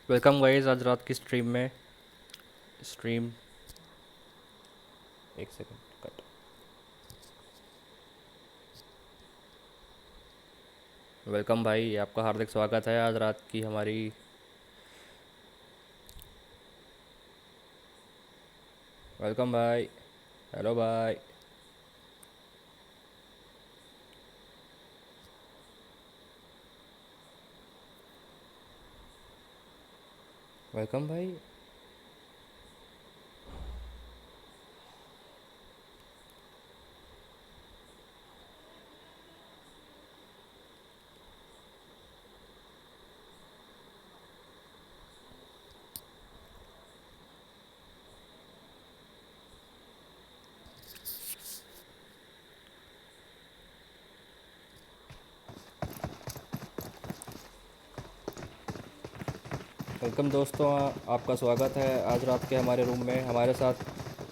Welcome guys आज रात की स्ट्रीम में। स्ट्रीम एक सेकंड कट। वेलकम भाई, आपका हार्दिक स्वागत है आज रात की हमारी। वेलकम भाई। हेलो भाई। वेलकम भाई। वेलकम दोस्तों, आपका स्वागत है आज रात के हमारे रूम में। हमारे साथ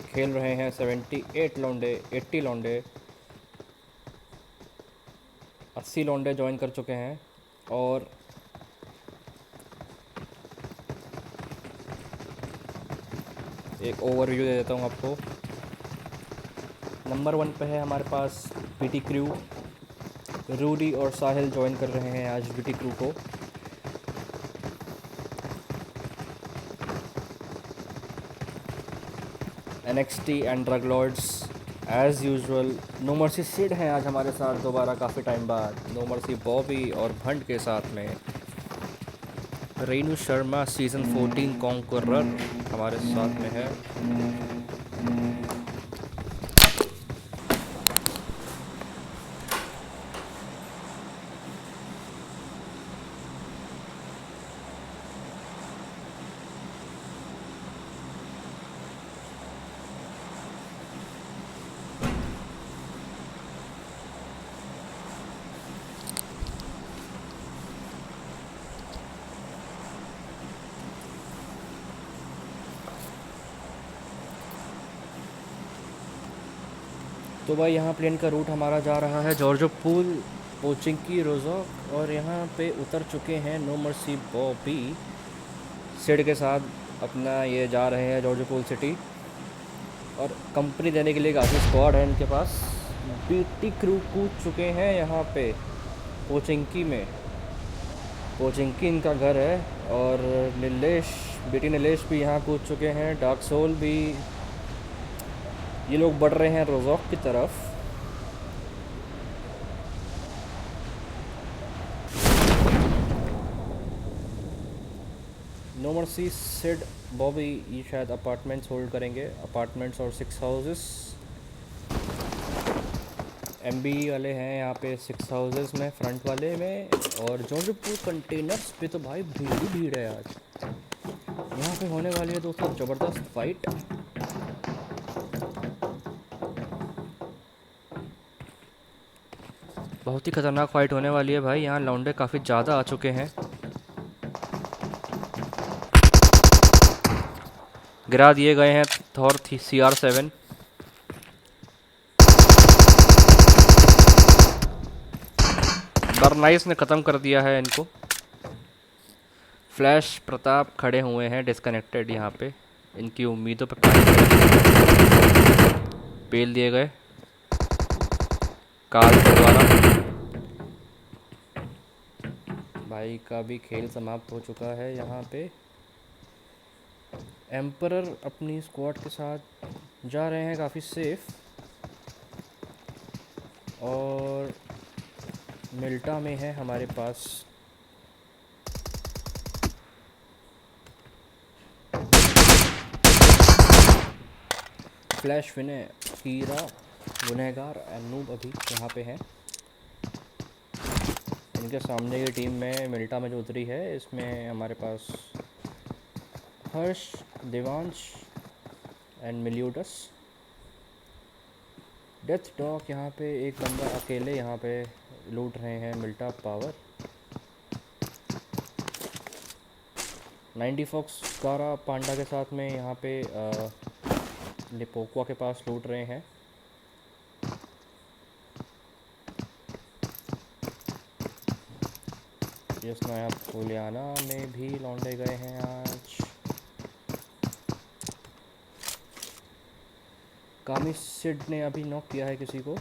खेल रहे हैं 78 लौंडे, 80 लौंडे, 80 लौंडे ज्वाइन कर चुके हैं। और एक ओवरव्यू दे देता हूँ आपको। नंबर 1 पे है हमारे पास बीटी क्रू। रूडी और साहिल ज्वाइन कर रहे हैं आज बीटी क्रू को। NXT and drug lords as usual. No mercy Sid हैं आज हमारे साथ दोबारा काफ़ी टाइम बाद। नो मर्सी बॉबी और भंड के साथ में रेनू शर्मा सीज़न 14 कॉन्करर हमारे साथ में है। तो भाई यहाँ प्लेन का रूट हमारा जा रहा है जॉर्जो पूल, पोचिंकी, रोजॉक, और यहाँ पे उतर चुके हैं नो मर्सी बॉबी सिड के साथ। अपना ये जा रहे हैं जॉर्जो पूल सिटी, और कंपनी देने के लिए काफ़ी स्क्वाड है इनके पास। बीटी क्रू कूद चुके हैं यहाँ पे पोचिंकी में। पोचिंकी इनका घर है। और नीलेश, बीटी नीलेश भी यहाँ कूद चुके हैं। डार्क सोल भी। ये लोग बढ़ रहे हैं रोजॉक की तरफ। नो मर्सी सिड बॉबी ये शायद अपार्टमेंट्स होल्ड करेंगे, अपार्टमेंट्स और 6 हाउसेस। MB वाले हैं यहाँ पे 6 हाउसेस में, फ्रंट वाले में। और जॉर्जपुर कंटेनर्स पे तो भाई भीड़ ही भीड़ है आज। यहाँ पे होने वाली है दोस्तों ज़बरदस्त फाइट। बहुत ही खतरनाक फाइट होने वाली है भाई। यहाँ लौंडे काफ़ी ज़्यादा आ चुके हैं। गिरा दिए गए हैं थॉर CR7। बर्नाइस ने ख़त्म कर दिया है इनको। फ्लैश प्रताप खड़े हुए हैं डिस्कनेक्टेड यहाँ पे। इनकी उम्मीदों पर पेल दिए गए काल के द्वारा। भाई का भी खेल समाप्त हो चुका है यहाँ पे। एम्परर अपनी स्क्वाड के साथ जा रहे हैं काफ़ी सेफ। और मिल्टा में है हमारे पास फ्लैश, विनय, कीरा, गुनहगार, अनूब अभी यहाँ पे हैं। इनके सामने की टीम में मिल्टा में जो उतरी है, इसमें हमारे पास हर्ष, देवांश एंड मिल्यूटस। डेथ डॉग यहाँ पे एक बंदा अकेले यहाँ पे लूट रहे हैं मिल्टा पावर। 90 फॉक्स गारा पांडा के साथ में यहाँ पे लिपोक्वा के पास लूट रहे हैं। इस नया पुलियाना में भी लौंडे गए हैं आज। कामी सिड ने अभी नॉक किया है किसी को।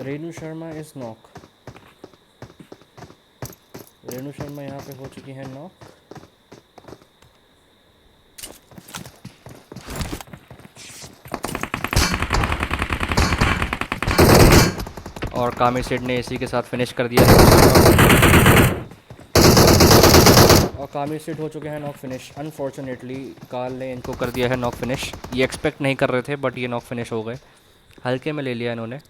Renu Sharma is knock. रेणु शर्मा यहाँ पे हो चुकी है नॉक। और कामी सिड ने इसी के साथ फिनिश कर दिया है। और कामी सिड हो चुके हैं नॉक फिनिश। अनफॉर्चुनेटली काल ने इनको कर दिया है नॉक फिनिश। ये एक्सपेक्ट नहीं कर रहे थे बट ये नॉक फिनिश हो गए। हल्के में ले लिया इन्होंने।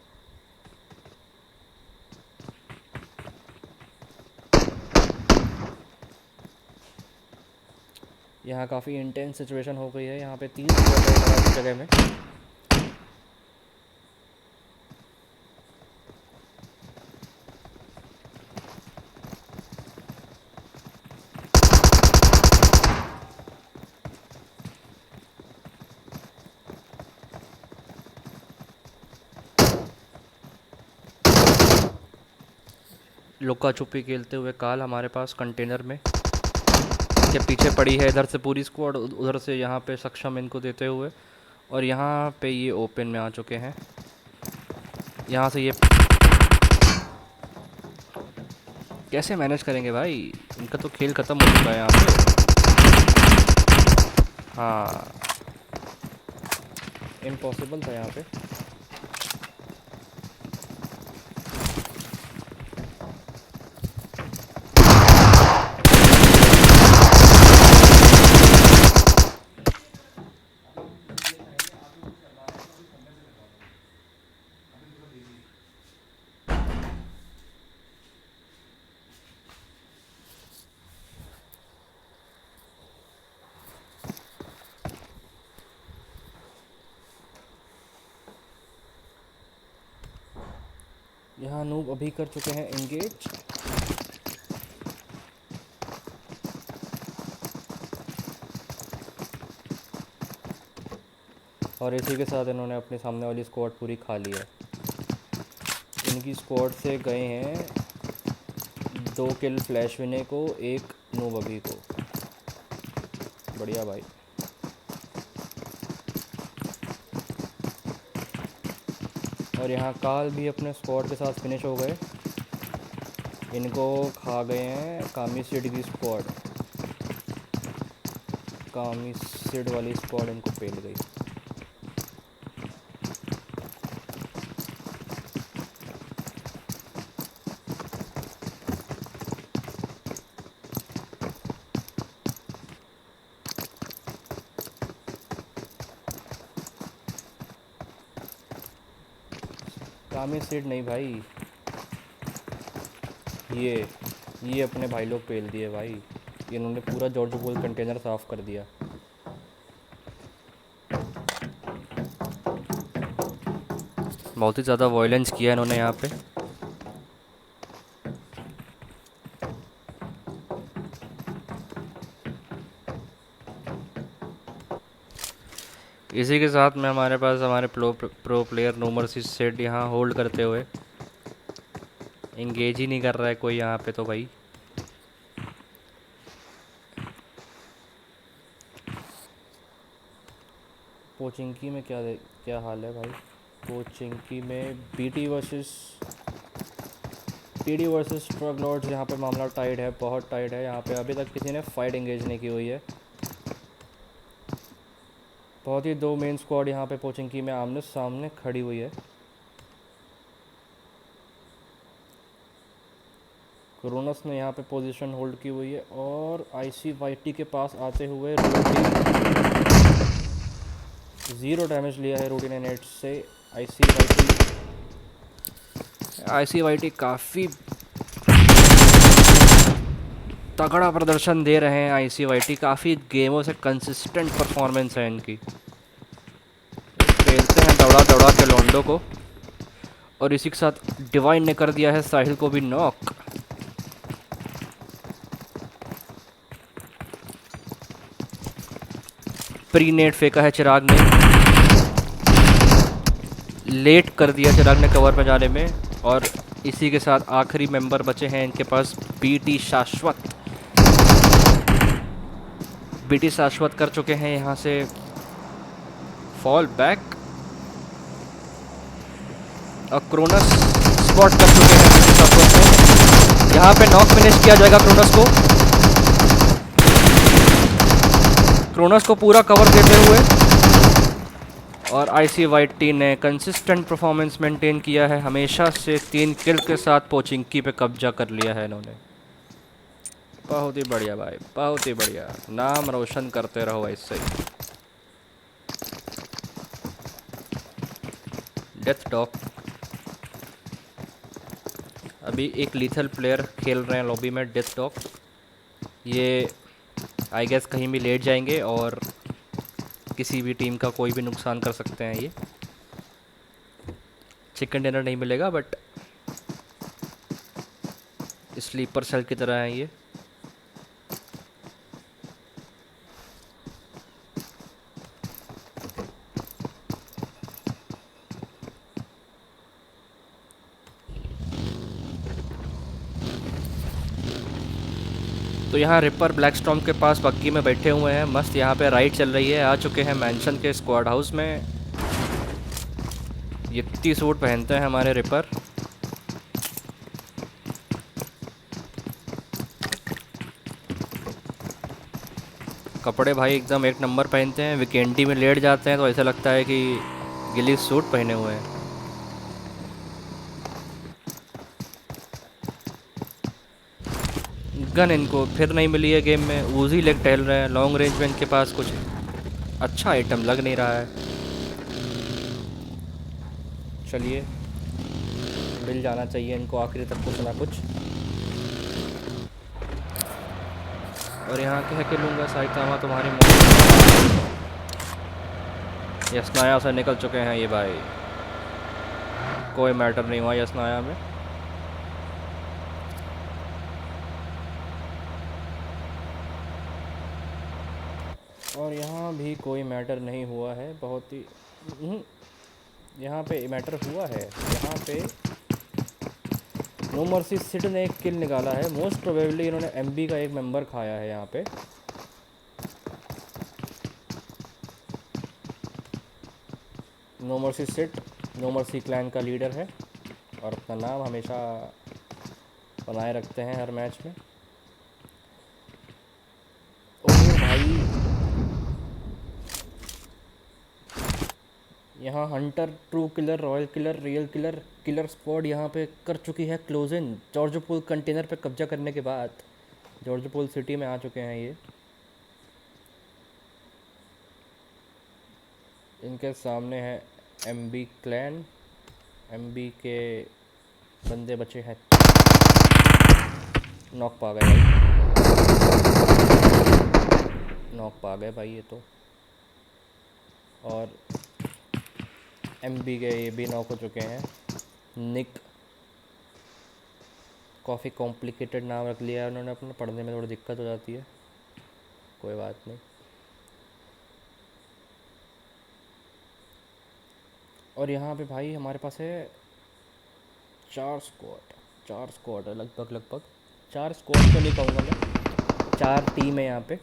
यहाँ काफ़ी इंटेंस सिचुएशन हो गई है। यहाँ पे 3 स्क्वाड जगह में। लुका छुपी खेलते हुए काल हमारे पास कंटेनर में के पीछे पड़ी है। इधर से पूरी स्क्वाड, उधर से यहाँ पे सक्षम इनको देते हुए। और यहाँ पे ये ओपन में आ चुके हैं। यहाँ से ये कैसे मैनेज करेंगे भाई? इनका तो खेल ख़त्म हो चुका है यहाँ पे। हाँ, इम्पॉसिबल था यहाँ पे। यहाँ नूब अभी कर चुके हैं एंगेज। और इसी के साथ इन्होंने अपने सामने वाली स्क्वाड पूरी खा ली है। इनकी स्क्वाड से गए हैं 2 किल फ्लैश विने को, 1 नूब अभी को। बढ़िया भाई। और यहाँ काल भी अपने स्क्वाड के साथ फिनिश हो गए। इनको खा गए हैं कामी सिड की स्क्वाड। कामी सिड वाली स्क्वाड इनको पेल गई। कामी सिड नहीं भाई, ये अपने भाई लोग पेल दिए भाई। इन्होंने पूरा जॉर्ज पोल कंटेनर साफ़ कर दिया। बहुत ही ज़्यादा वायलेंस किया इन्होंने यहाँ पे। इसी के साथ में हमारे पास हमारे प्रो प्लेयर नोमर्सी सेट यहाँ होल्ड करते हुए। इंगेज ही नहीं कर रहा है कोई यहाँ पे तो भाई। पोचिंकी में क्या हाल है भाई? पोचिंकी में पीडी वर्सेस ट्रक लॉर्ड्स। यहाँ पे मामला टाइट है, बहुत टाइट है। यहाँ पे अभी तक किसी ने फाइट एंगेज नहीं की हुई है। बहुत ही 2 मेन स्क्वाड यहाँ पे पोचिंकी में आमने सामने खड़ी हुई है। क्रोनस ने यहाँ पे पोजीशन होल्ड की हुई है। और ICYT के पास आते हुए रूटी 0 डैमेज लिया है रूटी ने नेट से। ICYT काफ़ी तगड़ा प्रदर्शन दे रहे हैं। ICYT काफ़ी गेमों से कंसिस्टेंट परफॉर्मेंस है इनकी। खेलते हैं दौड़ा दौड़ा के लोंडो को। और इसी के साथ डिवाइन ने कर दिया है साहिल को भी नॉक। प्री नेट फेंका है चिराग ने। लेट कर दिया चिराग ने कवर पे जाने में। और इसी के साथ आखिरी मेंबर बचे हैं इनके पास, बीटी शाश्वत। बीटी शाश्वत कर चुके हैं यहाँ से फॉल बैक, और क्रोनस स्पॉट कर चुके हैं बीटी शाश्वत को। यहाँ पे नॉक फिनिश किया जाएगा क्रोनस को। क्रोनस को पूरा कवर देते हुए, और ICYT ने कंसिस्टेंट परफॉर्मेंस मेंटेन किया है हमेशा से। 3 किल के साथ पोचिंकी पे कब्जा कर लिया है इन्होंने। बहुत ही बढ़िया भाई, बहुत ही बढ़िया। नाम रोशन करते रहो ऐसे ही। डेथ डॉग अभी एक लीथल प्लेयर खेल रहे हैं लॉबी में, डेथ डॉग। ये आई गेस कहीं भी लेट जाएंगे और किसी भी टीम का कोई भी नुकसान कर सकते हैं। ये चिकन डिनर नहीं मिलेगा, बट स्लीपर सेल की तरह है ये। तो यहाँ रिपर ब्लैक स्टॉर्म के पास बग्गी में बैठे हुए हैं मस्त। यहाँ पे राइड चल रही है। आ चुके हैं मैंशन के स्क्वाड हाउस में। ये 30 सूट पहनते हैं हमारे रिपर। कपड़े भाई एकदम एक नंबर पहनते हैं। वीकेंडी में लेट जाते हैं तो ऐसा लगता है कि गिली सूट पहने हुए हैं। गन इनको फिर नहीं मिली है गेम में। ऊजी लेग टहल रहे हैं। लॉन्ग रेंज में इनके पास कुछ अच्छा आइटम लग नहीं रहा है। चलिए, मिल जाना चाहिए इनको आखिरी तक कुछ ना कुछ। और यहाँ कह के लूँगा साइतामा तुम्हारी मौत। यस्नाया से निकल चुके हैं ये भाई। कोई मैटर नहीं हुआ यस्नाया में। और यहाँ भी कोई मैटर नहीं हुआ है। बहुत ही यहाँ पे मैटर हुआ है। यहाँ पे नो मर्सी सिड ने एक किल निकाला है। मोस्ट प्रोबेबली इन्होंने MB का एक मेंबर खाया है यहाँ पे। No mercy Sid no mercy clan का लीडर है और अपना नाम हमेशा बनाए रखते हैं हर मैच में। और भाई यहाँ Hunter, true killer, royal killer, real killer, killer squad यहाँ पे कर चुकी है close in. George pool container पे कब्जा करने के बाद जॉर्ज पूल सिटी में आ चुके हैं ये। इनके सामने है MB क्लैन। MB के बंदे बचे हैं। नॉक पा गए भाई, नॉक पा गए भाई ये तो। और MB के ये भी नॉक हो चुके हैं। निक, काफ़ी कॉम्प्लिकेटेड नाम रख लिया है उन्होंने अपना। पढ़ने में थोड़ी दिक्कत हो जाती है, कोई बात नहीं। और यहाँ पे भाई हमारे पास है 4 स्क्वाड है लगभग 4 स्क्वाड तो नहीं कहूँगा मैं, 4 टीम है यहाँ पे।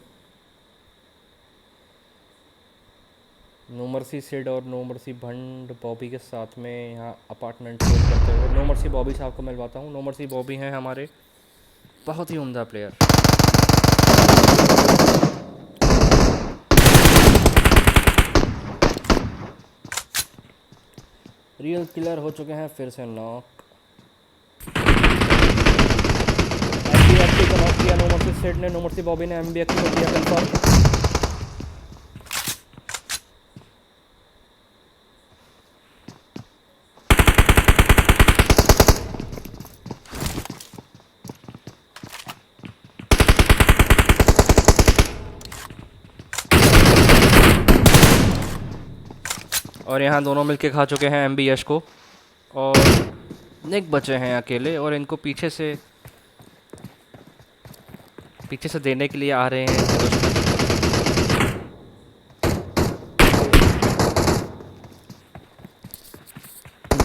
नो मर्सी सिड और नो मर्सी भंड बॉबी के साथ में यहाँ अपार्टमेंट शेयर करते हुए। नो मर्सी बॉबी साहब को मिलवाता हूँ। नो मर्सी बॉबी हैं हमारे बहुत ही उम्दा प्लेयर। रियल किलर हो चुके हैं फिर से नॉक। MB को नॉक किया नो मर्सी सिड ने। नो मर्सी बॉबी ने MB को किया कंफर्म। और यहाँ दोनों मिलके खा चुके हैं MB यश को। और निक बचे हैं अकेले और इनको पीछे से देने के लिए आ रहे हैं दुश्मन।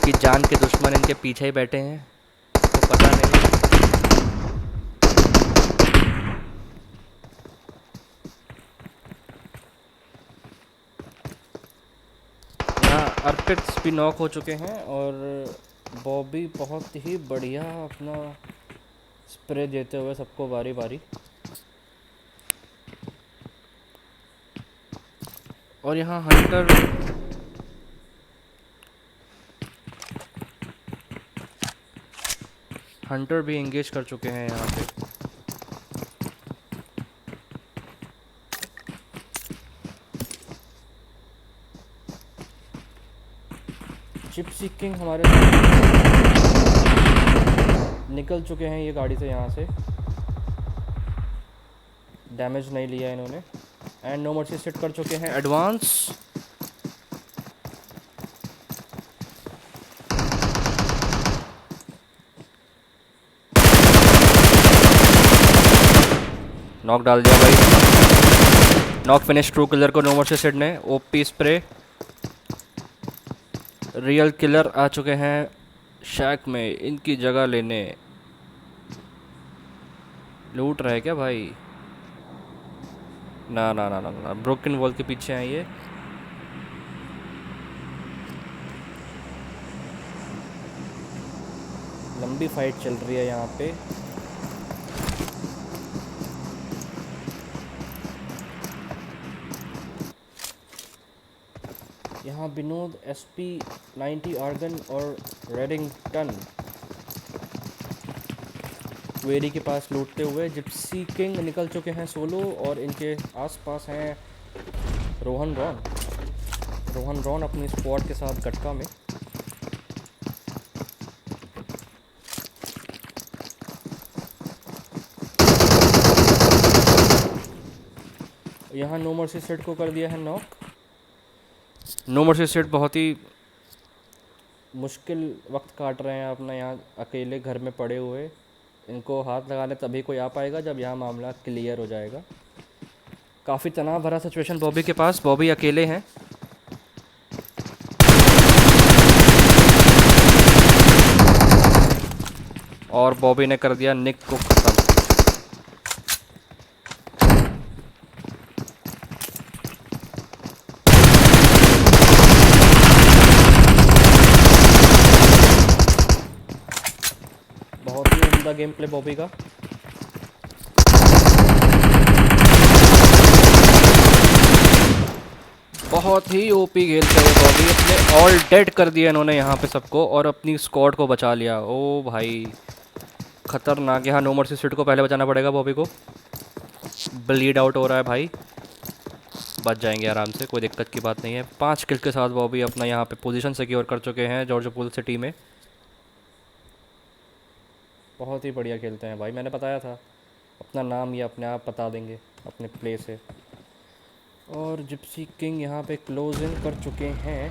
इनकी जान के दुश्मन इनके पीछे ही बैठे हैं, तो पता नहीं। यहाँ अर्पिट्स भी नॉक हो चुके हैं और बॉबी बहुत ही बढ़िया अपना स्प्रे देते हुए सबको बारी बारी। और यहाँ हंटर भी इंगेज कर चुके हैं यहाँ पे। जिप्सी किंग हमारे साथ निकल चुके हैं ये गाड़ी से, यहाँ से डैमेज नहीं लिया इन्होंने। एंड नो मर्सी सेट कर चुके हैं एडवांस। नॉक डाल दिया भाई, नॉक फिनिश ट्रू किलर को नो मर्सी सेट ने। ओपी स्प्रे, रियल किलर आ चुके हैं शैक में इनकी जगह लेने। लूट रहे क्या भाई? ना ना ना ना ना, ब्रोकन वॉल के पीछे हैं ये। लंबी फाइट चल रही है यहाँ पे। यहाँ विनोद SP 90 आर्गन और रेडिंगटन वेरी के पास लूटते हुए। जिप्सी किंग निकल चुके हैं सोलो और इनके आसपास हैं रोहन रॉन अपनी स्क्वाड के साथ गटका में। यहाँ नो मर्सी सेट को कर दिया है नॉक। नो मर्सी सेट बहुत ही मुश्किल वक्त काट रहे हैं अपना, यहाँ अकेले घर में पड़े हुए। इनको हाथ लगाने तभी कोई आ पाएगा जब यहाँ मामला क्लियर हो जाएगा। काफ़ी तनाव भरा सिचुएशन बॉबी के पास, बॉबी अकेले हैं। और बॉबी ने कर दिया निक को खत्म। बहुत ही उम्दा गेम प्ले बॉबी का। बहुत ही ओपी खेलते हुए बॉबी, अपने ऑल डेड कर दिया इन्होंने यहाँ पे सबको और अपनी स्क्वाड को बचा लिया। ओ भाई खतरनाक। यहाँ नो मर्सी सेट को पहले बचाना पड़ेगा बॉबी को। ब्लीड आउट हो रहा है भाई, बच जाएंगे आराम से, कोई दिक्कत की बात नहीं है। 5 किल के साथ बॉबी अपना यहाँ पे पोजीशन सिक्योर कर चुके हैं जॉर्ज पूल सिटी में। बहुत ही बढ़िया खेलते हैं भाई, मैंने बताया था अपना नाम ये अपने आप बता देंगे अपने प्ले से। और जिप्सी किंग यहाँ पे क्लोज इन कर चुके हैं।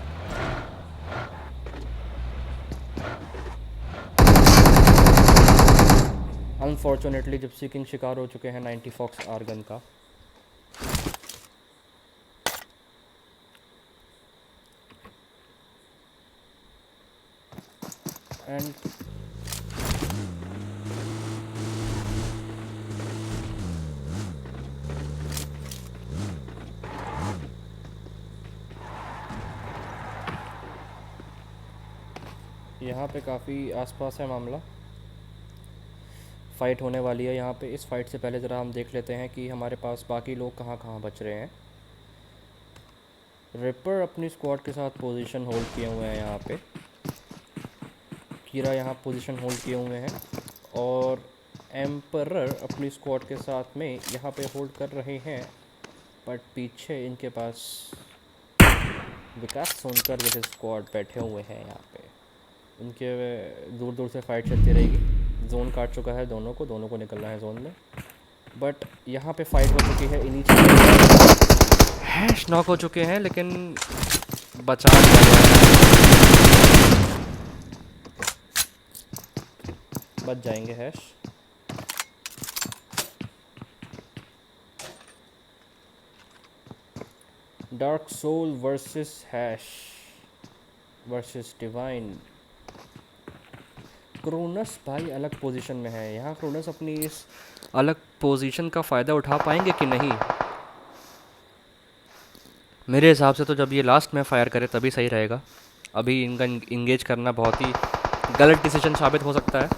अनफॉर्चुनेटली जिप्सी किंग शिकार हो चुके हैं 90 फॉक्स आर्गन का। एंड यहाँ पे काफ़ी आसपास है मामला, फ़ाइट होने वाली है यहाँ पे। इस फाइट से पहले ज़रा हम देख लेते हैं कि हमारे पास बाकी लोग कहाँ कहाँ बच रहे हैं। रिपर अपनी स्क्वाड के साथ पोजीशन होल्ड किए हुए हैं यहाँ पे। कीरा यहाँ पोजीशन होल्ड किए हुए हैं और एम्परर अपनी स्क्वाड के साथ में यहाँ पे होल्ड कर रहे हैं। बट पीछे इनके पास विकास सोनकर विद स्क्वाड बैठे हुए हैं यहाँ पे। इनके दूर दूर से फाइट चलती रहेगी। जोन काट चुका है दोनों को निकलना है जोन में। बट यहाँ पे फाइट हो चुकी है इनिशियल। हैश नॉक हो चुके हैं लेकिन बचा लिया गया है। बच जाएंगे Hash. Dark soul versus Hash versus Divine. Kronos भाई अलग पोजीशन में है। यहाँ क्रोनस अपनी इस अलग पोजीशन का फ़ायदा उठा पाएंगे कि नहीं? मेरे हिसाब से तो जब ये लास्ट में फायर करे तभी सही रहेगा। अभी इनका इंगेज करना बहुत ही गलत डिसीजन साबित हो सकता है।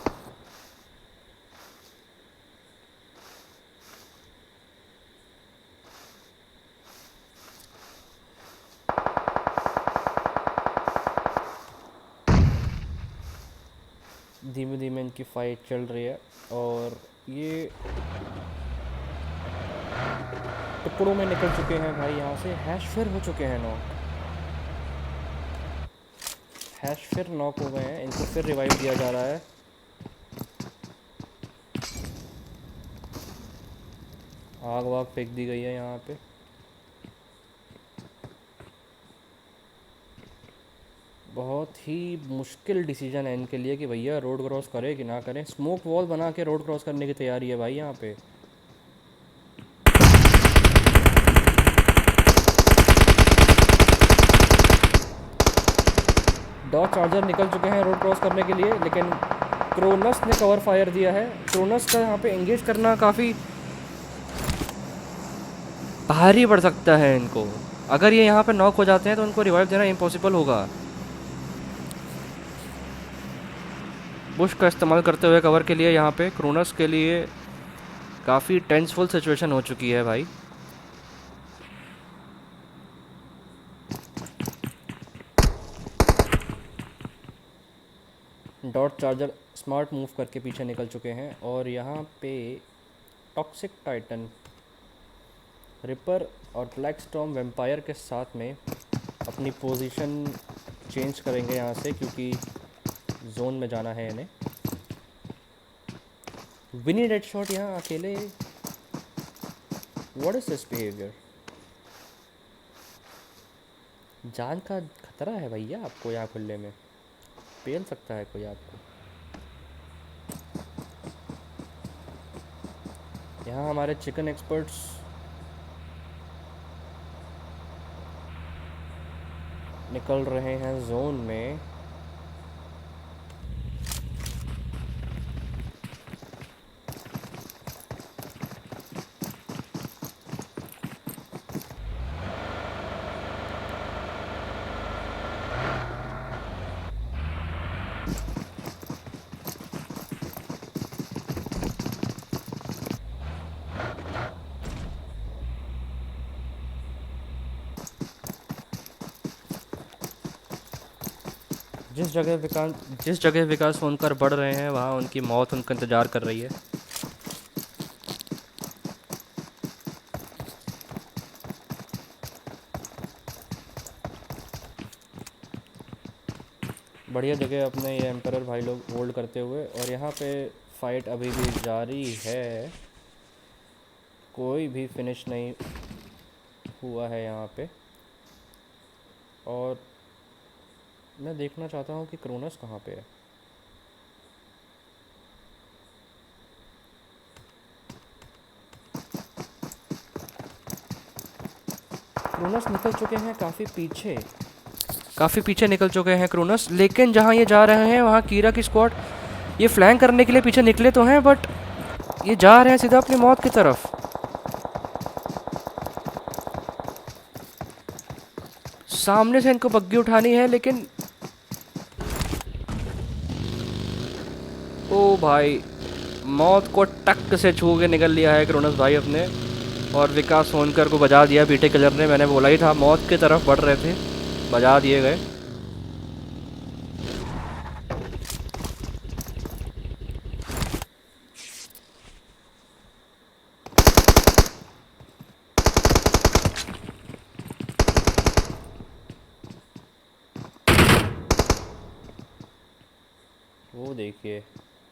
धीमे धीमे इनकी फाइट चल रही है और ये टुकड़ों में निकल चुके हैं भाई। यहाँ से हैश फिर हो चुके हैं नॉक। हैश फिर नॉक हो गए हैं, इनको फिर रिवाइव दिया जा रहा है। आग वाग फेंक दी गई है यहाँ पे। बहुत ही मुश्किल डिसीजन है इनके लिए कि भैया रोड क्रॉस करें कि ना करें। स्मोक वॉल बना के रोड क्रॉस करने की तैयारी है भाई यहाँ पे। डॉग चार्जर निकल चुके हैं रोड क्रॉस करने के लिए, लेकिन क्रोनस ने कवर फायर दिया है। क्रोनस का यहाँ पे एंगेज करना काफ़ी भारी पड़ सकता है इनको। अगर ये यहाँ पे नॉक हो जाते हैं तो उनको रिवाइव देना इम्पॉसिबल होगा। बुश का इस्तेमाल करते हुए कवर के लिए यहाँ पे क्रोनस के लिए काफ़ी टेंसफुल सिचुएशन हो चुकी है भाई। डॉट चार्जर स्मार्ट मूव करके पीछे निकल चुके हैं और यहाँ पे टॉक्सिक टाइटन, रिपर और ब्लैक स्टॉर्म वेम्पायर के साथ में अपनी पोजीशन चेंज करेंगे यहाँ से, क्योंकि जोन में जाना है इन्हें। विनी डेड शॉट यहाँ अकेले, व्हाट इज दिस बिहेवियर? जान का खतरा है भैया आपको यहाँ खुले में, पेल सकता है कोई आपको। यहाँ हमारे चिकन एक्सपर्ट्स निकल रहे हैं जोन में। जिस जगह विकास होनकर बढ़ रहे हैं वहाँ उनकी मौत उनका इंतज़ार कर रही है। बढ़िया जगह अपने ये एम्परर भाई लोग होल्ड करते हुए, और यहाँ पे फाइट अभी भी जारी है। कोई भी फिनिश नहीं हुआ है यहाँ पे। और मैं देखना चाहता हूँ कि क्रोनस कहाँ पे है। क्रोनस निकल चुके हैं काफ़ी पीछे निकल चुके हैं क्रोनस, लेकिन जहाँ ये जा रहे हैं वहाँ कीरा की स्क्वाड ये फ्लैंक करने के लिए पीछे निकले तो हैं, बट ये जा रहे हैं सीधा अपनी मौत की तरफ। सामने से इनको बग्गी उठानी है, लेकिन ओ भाई मौत को टक से छू के निकल लिया है क्रोनस भाई अपने, और विकास होनकर को बजा दिया बीटे किलर ने। मैंने बोला ही था मौत की तरफ बढ़ रहे थे, बजा दिए गए। वो देखिए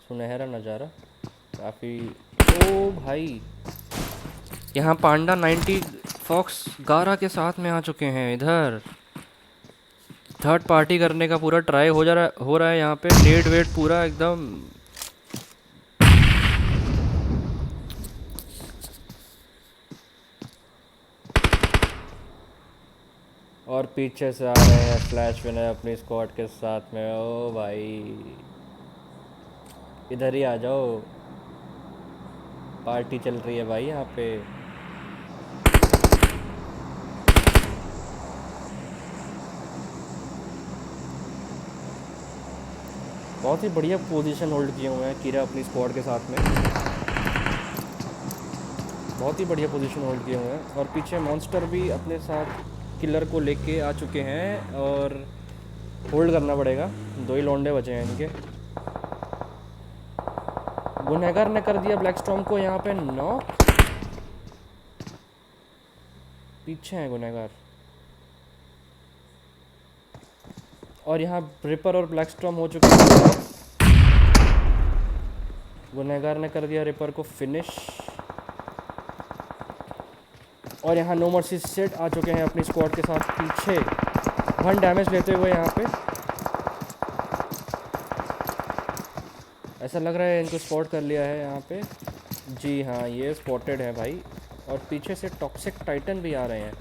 सुनहरा नज़ारा काफ़ी। ओ भाई यहाँ पांडा 90 फॉक्स गारा के साथ में आ चुके हैं। इधर थर्ड पार्टी करने का पूरा ट्राई हो रहा है यहाँ पे। नेट वेट पूरा एकदम और पीछे से आ रहे हैं फ्लैश विनर अपनी स्क्वाड के साथ में। ओ भाई इधर ही आ जाओ, पार्टी चल रही है भाई यहाँ पे। बहुत ही बढ़िया पोजीशन होल्ड किए हुए हैं कीरा अपनी स्क्वाड के साथ में। बहुत ही बढ़िया पोजीशन होल्ड किए हुए हैं और पीछे मॉन्स्टर भी अपने साथ किलर को लेके आ चुके हैं और होल्ड करना पड़ेगा। दो ही लौंडे बचे हैं इनके। गुनहगार ने कर दिया ब्लैक स्टॉर्म को यहाँ पे नॉक। पीछे हैं गुनहगार और यहाँ रिपर और ब्लैक स्टॉर्म हो चुके हैं। गुनहगार ने कर दिया रिपर को फिनिश और यहाँ नो मर्सी सेट आ चुके हैं अपनी स्क्वाड के साथ पीछे 1 डैमेज लेते हुए। यहाँ पे ऐसा लग रहा है इनको स्पॉट कर लिया है यहाँ पे। जी हाँ, ये स्पॉटेड है भाई। और पीछे से टॉक्सिक टाइटन भी आ रहे हैं।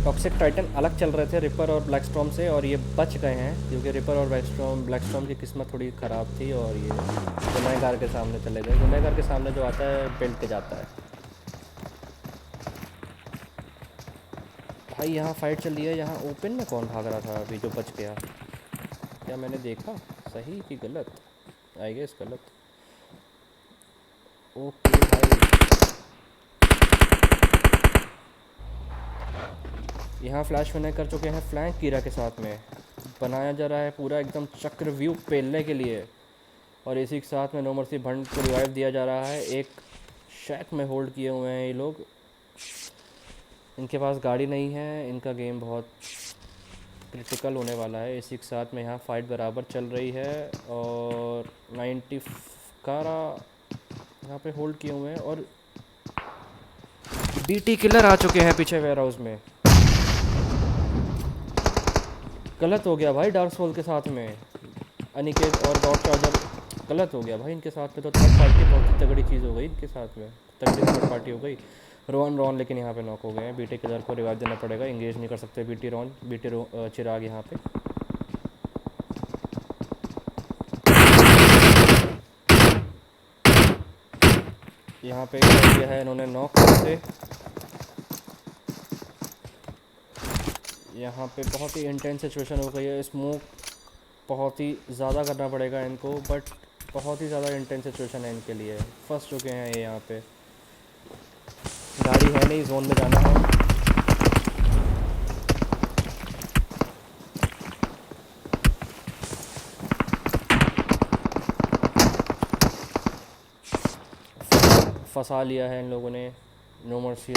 टॉक्सिक टाइटन अलग चल रहे थे रिपर और ब्लैक स्टॉर्म से और ये बच गए हैं क्योंकि रिपर और ब्लैक स्टॉर्म की किस्मत थोड़ी ख़राब थी और ये गुनहगार के सामने चले गए। गुनहगार के सामने जो आता है पेल्ट के जाता है। भाई यहाँ फाइट चल रही है। यहाँ ओपन में कौन भाग रहा था अभी जो बच गया? क्या मैंने देखा सही कि गलत? आई गेस गलत। ओके भाई, यहाँ फ्लैश विनर कर चुके हैं फ्लैंक कीरा के साथ में। बनाया जा रहा है पूरा एकदम चक्रव्यूह पेलने के लिए और इसी के साथ में नो मर्सी भंड को रिवाइव दिया जा रहा है। एक शैक में होल्ड किए हुए हैं ये लोग। इनके पास गाड़ी नहीं है। इनका गेम बहुत क्रिटिकल होने वाला है। इसी के साथ में यहाँ फाइट बराबर चल रही है और 90 कारा यहाँ पे होल्ड किए हुए हैं और बीटी किलर आ चुके हैं पीछे वेयर हाउस में। गलत हो गया भाई डार्क सोल के साथ में अनिकेत और गॉड चार्जर। गलत हो गया भाई इनके साथ में। तो थर्ड पार्टी बहुत ही तगड़ी चीज़ हो गई इनके साथ में। तगड़ी थर्ड पार्टी हो गई। रॉन लेकिन यहाँ पे नॉक हो गए हैं। बीटी किलर को रिवाइव देना पड़ेगा। इंगेज नहीं कर सकते बीटी चिराग यहाँ पे। यहाँ पे कर दिया है इन्होंने नॉक से। यहाँ पे बहुत ही इंटेंस सिचुएशन हो गई है। स्मोक बहुत ही ज़्यादा करना पड़ेगा इनको बट बहुत ही ज़्यादा इंटेंस सिचुएशन है इनके लिए। फंस चुके हैं ये यहाँ पे। गाड़ी है नहीं, जोन में जाना है। फंसा लिया है इन लोगों ने। No mercy.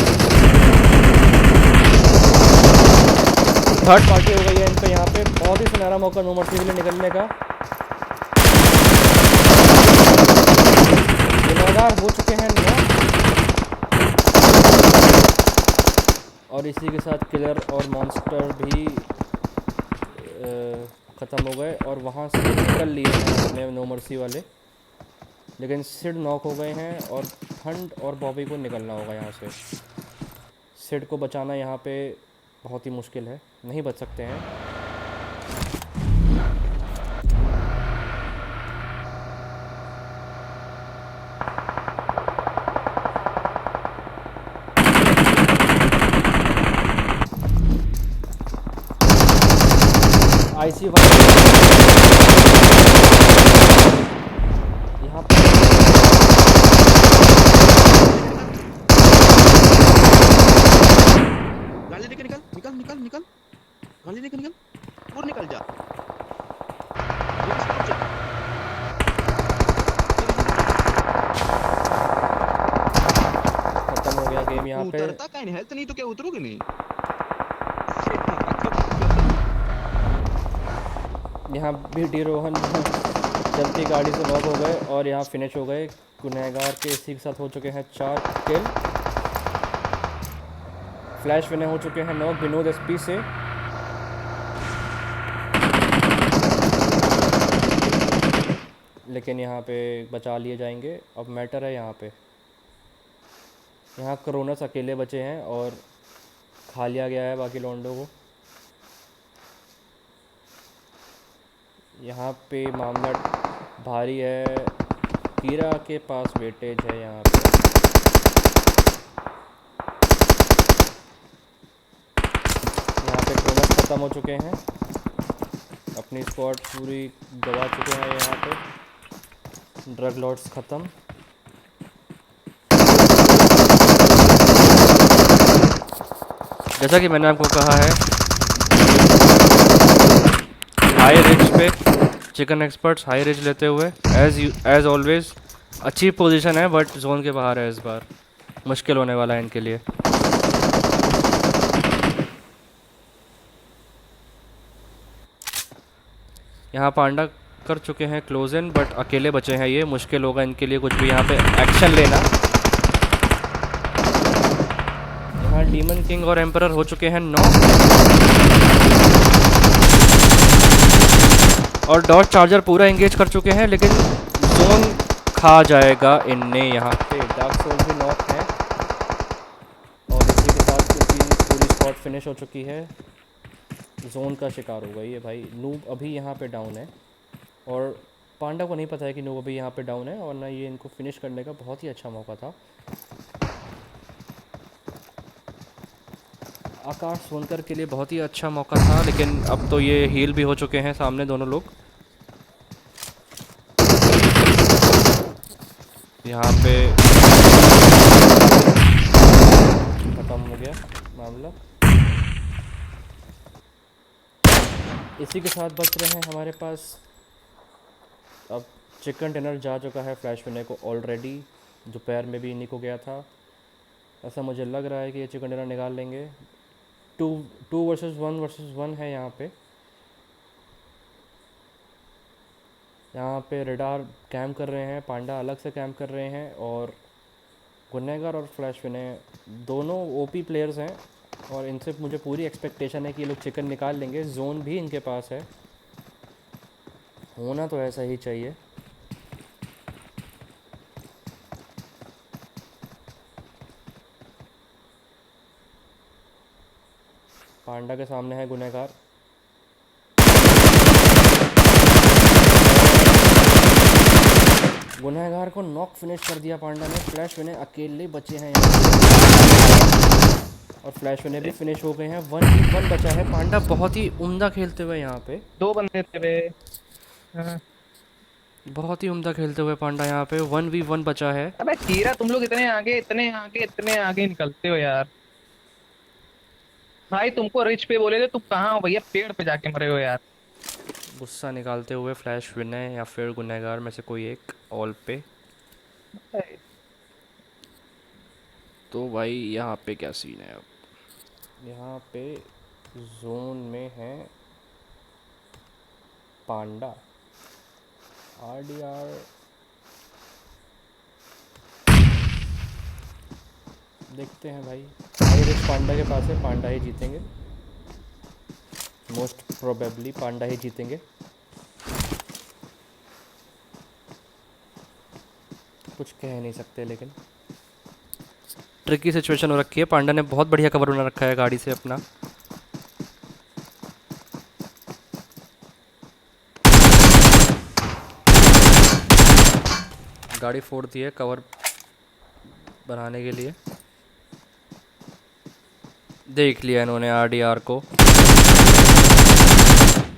थर्ड पार्टी हो गई है इन पे यहाँ पे। बहुत ही सुनहरा मौका नो मर्सी के लिए निकलने का। गुनहगार हो चुके हैं नॉक और इसी के साथ किलर और मॉन्स्टर भी ख़त्म हो गए और वहाँ से निकल लिए हैं अपने नो मर्सी वाले। लेकिन सिड नॉक हो गए हैं और फंड और बॉबी को निकलना होगा यहाँ से। सिड को बचाना यहाँ पे बहुत ही मुश्किल है। नहीं बच सकते हैं। आईसी यहाँ पर गाली लेके निकल निकल निकल निकल। गाली लेके निकल और निकल जा। ये किसका बच्चा? खत्म हो गया गेम यहाँ पे। उतरता कहीं हेल्थ नहीं तो क्या उतरोगे नहीं? यहाँ भी डी रोहन चलती गाड़ी से नॉक हो गए और यहाँ फिनिश हो गए। गुनहगार के इसी के साथ हो चुके हैं 4 किल। फ्लैश विनर हो चुके हैं नॉक विनोद एसपी से। लेकिन यहाँ पे बचा लिए जाएंगे। अब मैटर है यहाँ पे। यहाँ क्रोनस अकेले बचे हैं और खा लिया गया है बाकी लौंडों को। यहाँ पे मामला भारी है। कीरा के पास वेटेज है यहाँ पे। यहाँ पे क्रोनस ख़त्म हो चुके हैं। अपनी स्क्वाड पूरी गवा चुके हैं यहाँ पे। ड्रग लॉर्ड्स ख़त्म। जैसा कि मैंने आपको कहा है, हाई रिच पे चिकन एक्सपर्ट्स हाई रिच लेते हुए एज ऑलवेज अच्छी पोजीशन है, बट जोन के बाहर है। इस बार मुश्किल होने वाला है इनके लिए। यहाँ पांडा कर चुके हैं क्लोज इन, बट अकेले बचे हैं। ये मुश्किल होगा इनके लिए कुछ भी यहाँ पे एक्शन लेना। यहाँ डीमन किंग और एम्परर हो चुके हैं 9 और डॉट चार्जर पूरा एंगेज कर चुके हैं, लेकिन जोन खा जाएगा इनने। यहाँ पे डार्क सोल भी नॉक है और इसी के साथ क्योंकि पूरी स्पॉट फिनिश हो चुकी है, जोन का शिकार हो गई है भाई। नूब अभी यहाँ पे डाउन है और पांडा को नहीं पता है कि नूब अभी यहाँ पे डाउन है, और ना ये इनको फिनिश करने का बहुत ही अच्छा मौका था। आकाश सोनकर के लिए बहुत ही अच्छा मौका था, लेकिन अब तो ये हील भी हो चुके हैं सामने दोनों लोग। यहाँ पे ख़त्म हो गया मामला। इसी के साथ बच रहे हैं हमारे पास। अब चिकन डिनर जा चुका है फ्लैश विनर को ऑलरेडी। दोपहर में भी इन्हीं को गया था। ऐसा मुझे लग रहा है कि ये चिकन डिनर निकाल लेंगे। 2 वर्सेस 1 है यहाँ पे। यहाँ पे रेडार कैम्प कर रहे हैं, पांडा अलग से कैम्प कर रहे हैं, और गुनहगार और फ्लैश विनय दोनों ओपी प्लेयर्स हैं और इनसे मुझे पूरी एक्सपेक्टेशन है कि ये लोग चिकन निकाल लेंगे। जोन भी इनके पास है, होना तो ऐसा ही चाहिए। पांडा के सामने है गुनहगार। गुनहगार को नॉक फिनिश कर दिया पांडा ने। फ्लैश विनय अकेले बचे हैं यहाँ और फ्लैश विनय भी फिनिश हो गए हैं। 1v1 बचा है। पांडा बहुत ही उम्दा खेलते हुए यहाँ पे। 2 बंदे थे बे। हाँ। बहुत ही उम्दा खेलते हुए पांडा यहाँ पे। 1v1 बचा है। अबे कीरा, तुम लोग इतने आगे निकलते हो यार। भाई तुमको रिच पे बोले थे, तुम कहाँ हो भैया? पेड़ पे जाके मरे हो यार। गुस्सा निकालते हुए फ्लैश विनय या फिर गुनहगार में से कोई एक ऑल पे। तो भाई यहाँ पे क्या सीन है? अब यहाँ पे जोन में है पांडा। आरडीआर देखते हैं भाई। हाई रिस्क पांडा के पास है, पांडा ही जीतेंगे। मोस्ट प्रोबेबली पांडा ही जीतेंगे। कुछ कह नहीं सकते, लेकिन ट्रिकी सिचुएशन हो रखी है। पांडा ने बहुत बढ़िया कवर बना रखा है गाड़ी से अपना। गाड़ी फोड़ दी है कवर बनाने के लिए। देख लिया इन्होंने आरडीआर को,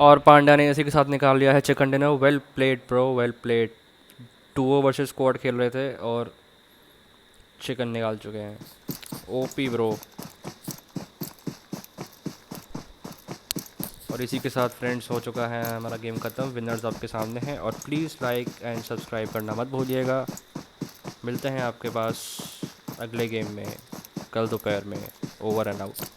और पांड्या ने इसी के साथ निकाल लिया है chicken dinner. Well played bro, well played. 2 versus squad खेल रहे थे और चिकन निकाल चुके हैं। OP bro. और इसी के साथ फ्रेंड्स हो चुका है हमारा गेम ख़त्म। विनर्स आपके सामने हैं, और प्लीज़ लाइक एंड सब्सक्राइब करना मत भूलिएगा। मिलते हैं आपके पास अगले गेम में कल दोपहर में। Over and out.